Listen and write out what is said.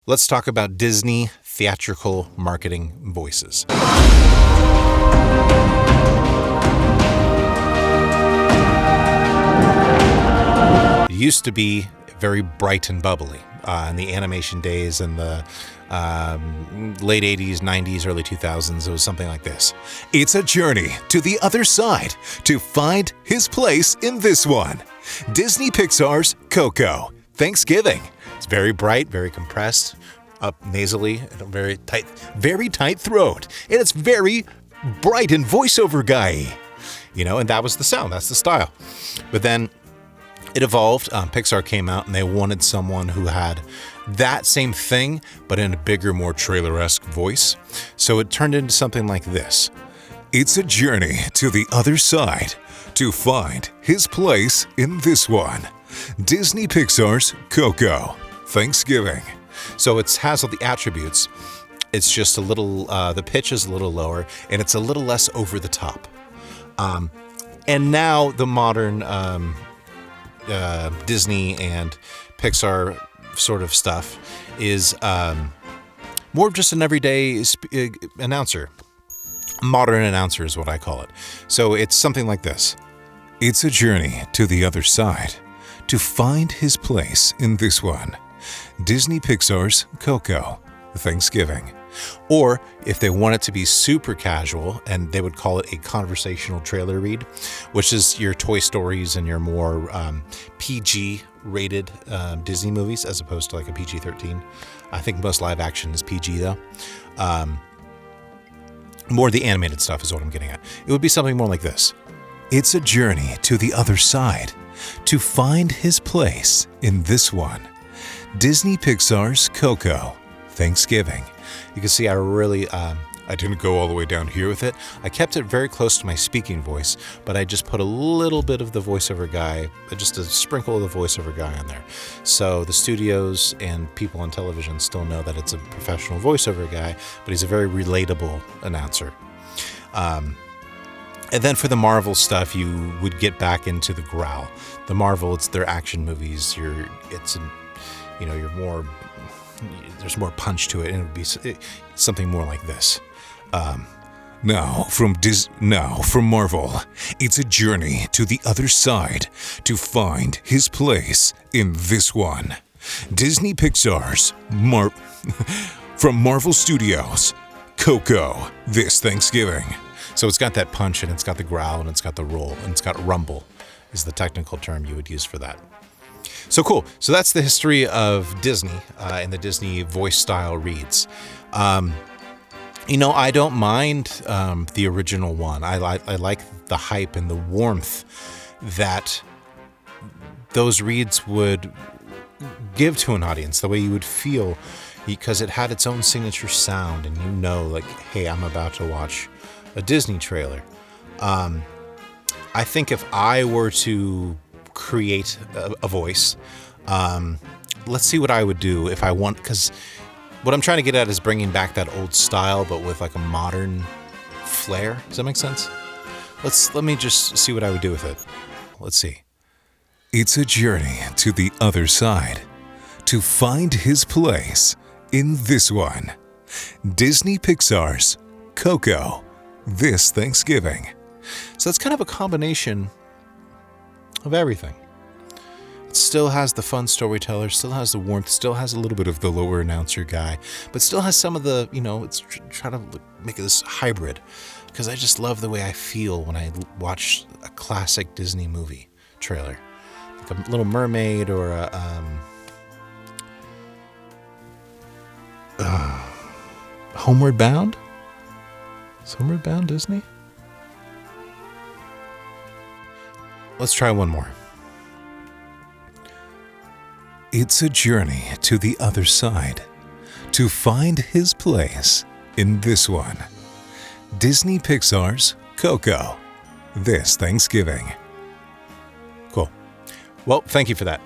Let's talk about Disney theatrical marketing voices. It used to be very bright and bubbly in the animation days and the late 80s, 90s, early 2000s. It was something like this. It's a journey to the other side to find his place in this one. Disney Pixar's Coco, Thanksgiving. It's very bright, very compressed, up nasally, and a very tight throat. And it's very bright and voiceover guy. And that was the sound, that's the style. But then it evolved. Pixar came out and they wanted someone who had that same thing, but in a bigger, more trailer-esque voice. So it turned into something like this. It's a journey to the other side to find his place in this one. Disney Pixar's Coco, Thanksgiving. So it has all the attributes. It's just a little, the pitch is a little lower, and it's a little less over the top. And now the modern Disney and Pixar sort of stuff is more of just an everyday announcer. Modern announcer is what I call it. So it's something like this. It's a journey to the other side to find his place in this one. Disney Pixar's Coco, Thanksgiving. Or if they want it to be super casual, and they would call it a conversational trailer read, which is your Toy Stories and your more PG-rated Disney movies, as opposed to like a PG-13. I think most live action is PG, though. More the animated stuff is what I'm getting at. It would be something more like this. It's a journey to the other side to find his place in this one. Disney Pixar's Coco, Thanksgiving. You can see I really, I didn't go all the way down here with it. I kept it very close to my speaking voice, but I just put a little bit of the voiceover guy, just a sprinkle of the voiceover guy on there. So the studios and people on television still know that it's a professional voiceover guy, but he's a very relatable announcer. And then for the Marvel stuff, you would get back into the growl. The Marvel, it's their action movies. You're more, there's more punch to it, and it would be something more like this. Now from Marvel, it's a journey to the other side to find his place in this one. Disney Pixar's from Marvel Studios, Coco, this Thanksgiving. So it's got that punch, and it's got the growl, and it's got the roll, and it's got rumble is the technical term you would use for that. So cool. So that's the history of Disney and the Disney voice style reads. I don't mind the original one. I like the hype and the warmth that those reads would give to an audience, the way you would feel, because it had its own signature sound, and like, hey, I'm about to watch a Disney trailer. I think if I were to create a voice, let's see what I would do if I want, because what I'm trying to get at is bringing back that old style, but with like a modern flair. Does that make sense? Let me just see what I would do with it. Let's see. It's a journey to the other side to find his place in this one. Disney Pixar's Coco, this Thanksgiving. So it's kind of a combination of everything. It still has the fun storyteller, still has the warmth, still has a little bit of the lower announcer guy, but still has some of the, it's trying to make this hybrid, because I just love the way I feel when I watch a classic Disney movie trailer. Like a Little Mermaid or a Homeward Bound? Is Homeward Bound Disney? Let's try one more. It's a journey to the other side to find his place in this one. Disney Pixar's Coco, this Thanksgiving. Cool. Well, thank you for that.